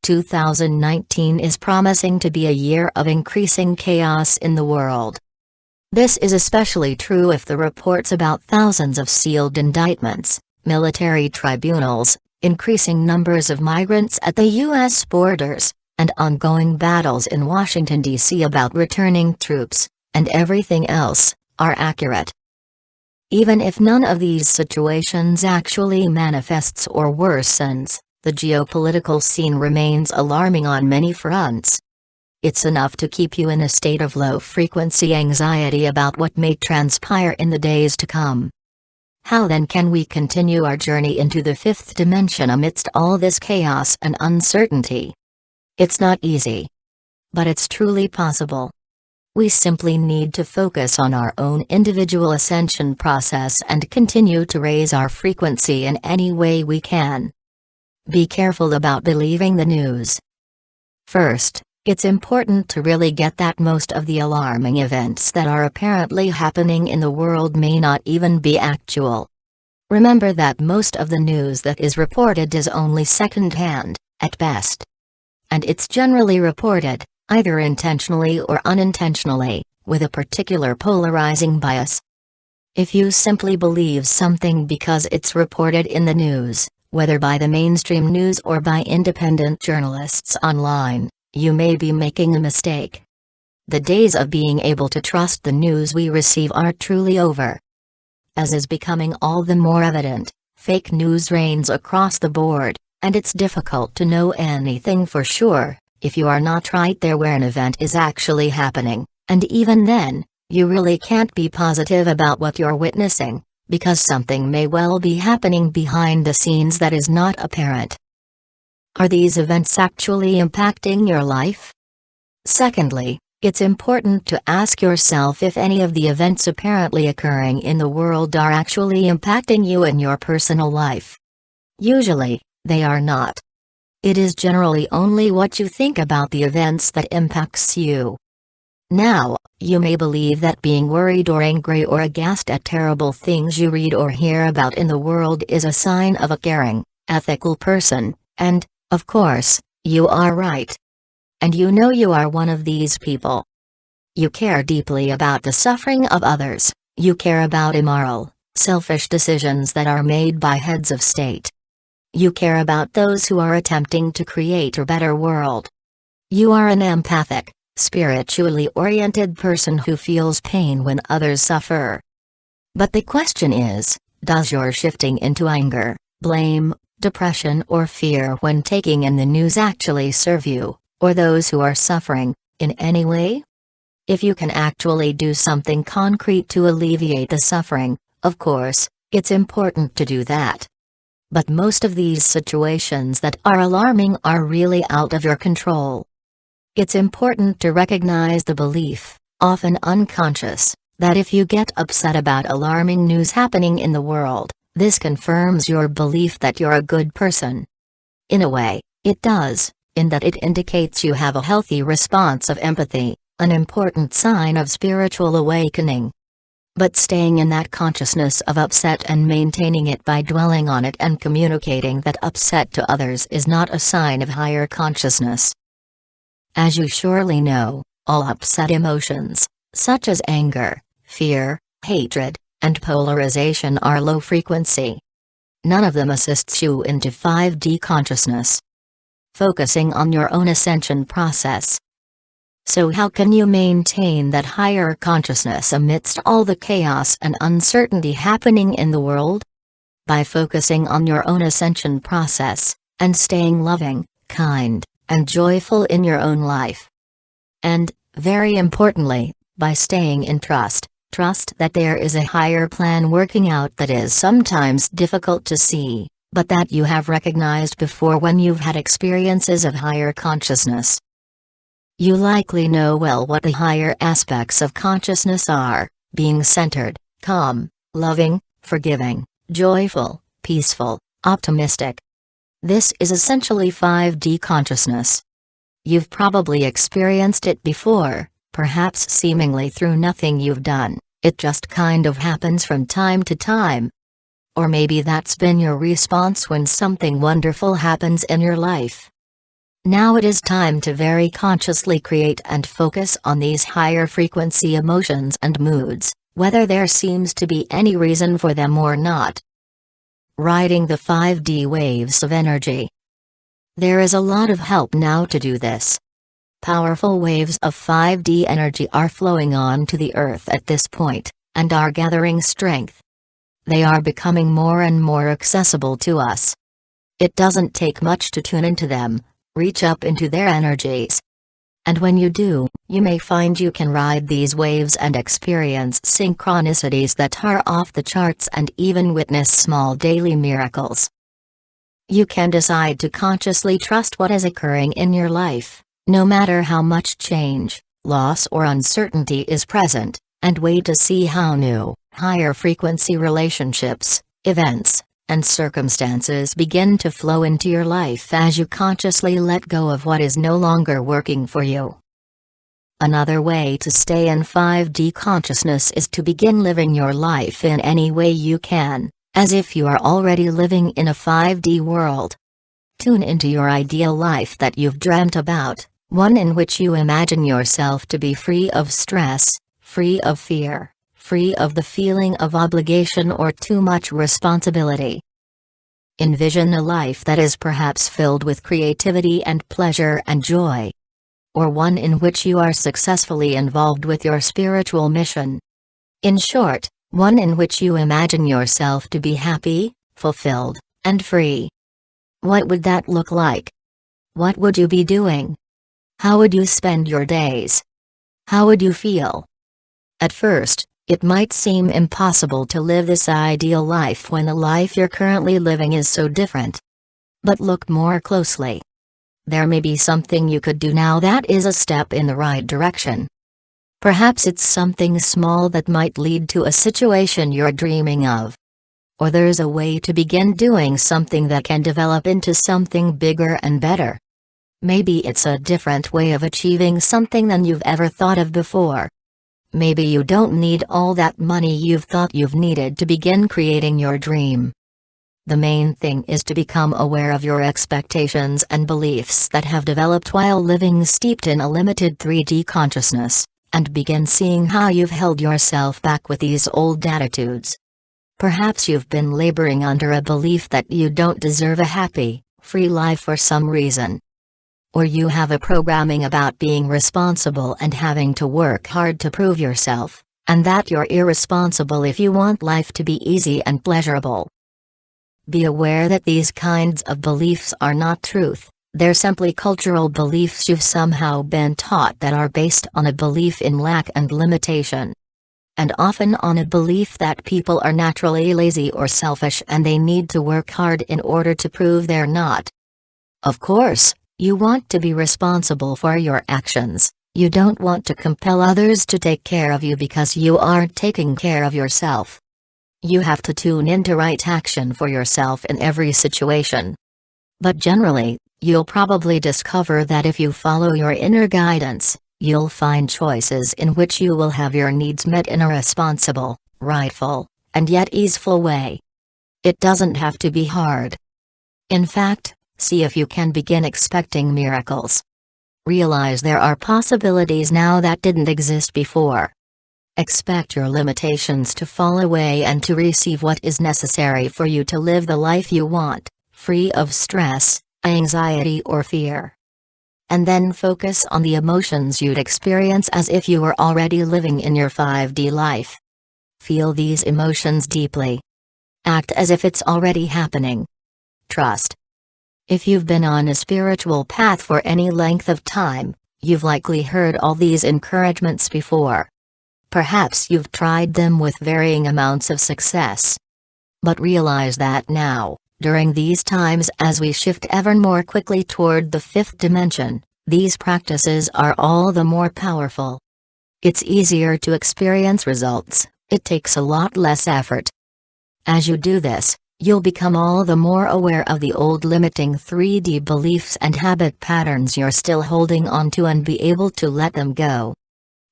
2019 is promising to be a year of increasing chaos in the world. This is especially true if the reports about thousands of sealed indictments, military tribunals, increasing numbers of migrants at the U.S. borders, and ongoing battles in Washington, D.C. about returning troops, and everything else, are accurate. Even if none of these situations actually manifests or worsens, the geopolitical scene remains alarming on many fronts. It's enough to keep you in a state of low-frequency anxiety about what may transpire in the days to come. How then can we continue our journey into the fifth dimension amidst all this chaos and uncertainty? It's not easy. But it's truly possible. We simply need to focus on our own individual ascension process and continue to raise our frequency in any way we can. Be careful about believing the news. First, it's important to really get that most of the alarming events that are apparently happening in the world may not even be actual. Remember that most of the news that is reported is only second-hand, at best. And it's generally reported, either intentionally or unintentionally, with a particular polarizing bias. If you simply believe something because it's reported in the news, whether by the mainstream news or by independent journalists online, you may be making a mistake. The days of being able to trust the news we receive are truly over. As is becoming all the more evident, fake news reigns across the board. And it's difficult to know anything for sure, if you are not right there where an event is actually happening, and even then, you really can't be positive about what you're witnessing, because something may well be happening behind the scenes that is not apparent. Are these events actually impacting your life? Secondly, it's important to ask yourself if any of the events apparently occurring in the world are actually impacting you in your personal life. Usually, they are not. It is generally only what you think about the events that impacts you. Now, you may believe that being worried or angry or aghast at terrible things you read or hear about in the world is a sign of a caring, ethical person, and, of course, you are right. And you know you are one of these people. You care deeply about the suffering of others, you care about immoral, selfish decisions that are made by heads of state. You care about those who are attempting to create a better world. You are an empathic, spiritually oriented person who feels pain when others suffer. But the question is, does your shifting into anger, blame, depression or fear when taking in the news actually serve you, or those who are suffering, in any way? If you can actually do something concrete to alleviate the suffering, of course, it's important to do that. But most of these situations that are alarming are really out of your control. It's important to recognize the belief, often unconscious, that if you get upset about alarming news happening in the world, this confirms your belief that you're a good person. In a way, it does, in that it indicates you have a healthy response of empathy, an important sign of spiritual awakening. But staying in that consciousness of upset and maintaining it by dwelling on it and communicating that upset to others is not a sign of higher consciousness. As you surely know, all upset emotions, such as anger, fear, hatred, and polarization are low frequency. None of them assists you into 5D consciousness. Focusing on your own ascension process. So how can you maintain that higher consciousness amidst all the chaos and uncertainty happening in the world? By focusing on your own ascension process, and staying loving, kind, and joyful in your own life. And, very importantly, by staying in trust that there is a higher plan working out that is sometimes difficult to see, but that you have recognized before when you've had experiences of higher consciousness. You likely know well what the higher aspects of consciousness are: being centered, calm, loving, forgiving, joyful, peaceful, optimistic. This is essentially 5D consciousness. You've probably experienced it before, perhaps seemingly through nothing you've done, it just kind of happens from time to time. Or maybe that's been your response when something wonderful happens in your life. Now it is time to very consciously create and focus on these higher frequency emotions and moods, whether there seems to be any reason for them or not. Riding the 5D waves of energy. There is a lot of help now to do this. Powerful waves of 5D energy are flowing onto the earth at this point, and are gathering strength. They are becoming more and more accessible to us. It doesn't take much to tune into them, reach up into their energies. And when you do, you may find you can ride these waves and experience synchronicities that are off the charts and even witness small daily miracles. You can decide to consciously trust what is occurring in your life, no matter how much change, loss or uncertainty is present, and wait to see how new, higher frequency relationships, events, and circumstances begin to flow into your life as you consciously let go of what is no longer working for you. Another way to stay in 5D consciousness is to begin living your life in any way you can, as if you are already living in a 5D world. Tune into your ideal life that you've dreamt about, one in which you imagine yourself to be free of stress, free of fear, free of the feeling of obligation or too much responsibility. Envision a life that is perhaps filled with creativity and pleasure and joy. Or one in which you are successfully involved with your spiritual mission. In short, one in which you imagine yourself to be happy, fulfilled, and free. What would that look like? What would you be doing? How would you spend your days? How would you feel? At first, it might seem impossible to live this ideal life when the life you're currently living is so different. But look more closely. There may be something you could do now that is a step in the right direction. Perhaps it's something small that might lead to a situation you're dreaming of. Or there's a way to begin doing something that can develop into something bigger and better. Maybe it's a different way of achieving something than you've ever thought of before. Maybe you don't need all that money you've thought you've needed to begin creating your dream. The main thing is to become aware of your expectations and beliefs that have developed while living steeped in a limited 3D consciousness, and begin seeing how you've held yourself back with these old attitudes. Perhaps you've been laboring under a belief that you don't deserve a happy, free life for some reason. Or you have a programming about being responsible and having to work hard to prove yourself, and that you're irresponsible if you want life to be easy and pleasurable. Be aware that these kinds of beliefs are not truth, they're simply cultural beliefs you've somehow been taught that are based on a belief in lack and limitation. And often on a belief that people are naturally lazy or selfish and they need to work hard in order to prove they're not. Of course, you want to be responsible for your actions, you don't want to compel others to take care of you because you aren't taking care of yourself. You have to tune into right action for yourself in every situation. But generally, you'll probably discover that if you follow your inner guidance, you'll find choices in which you will have your needs met in a responsible, rightful, and yet easeful way. It doesn't have to be hard. In fact, see if you can begin expecting miracles. Realize there are possibilities now that didn't exist before. Expect your limitations to fall away and to receive what is necessary for you to live the life you want, free of stress, anxiety or fear. And then focus on the emotions you'd experience as if you were already living in your 5D life. Feel these emotions deeply. Act as if it's already happening. Trust. If you've been on a spiritual path for any length of time, you've likely heard all these encouragements before. Perhaps you've tried them with varying amounts of success. But realize that now, during these times as we shift ever more quickly toward the fifth dimension, these practices are all the more powerful. It's easier to experience results, it takes a lot less effort. As you do this, you'll become all the more aware of the old limiting 3D beliefs and habit patterns you're still holding on to and be able to let them go.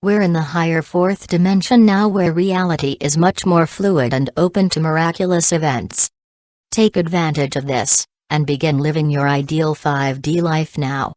We're in the higher fourth dimension now where reality is much more fluid and open to miraculous events. Take advantage of this, and begin living your ideal 5D life now.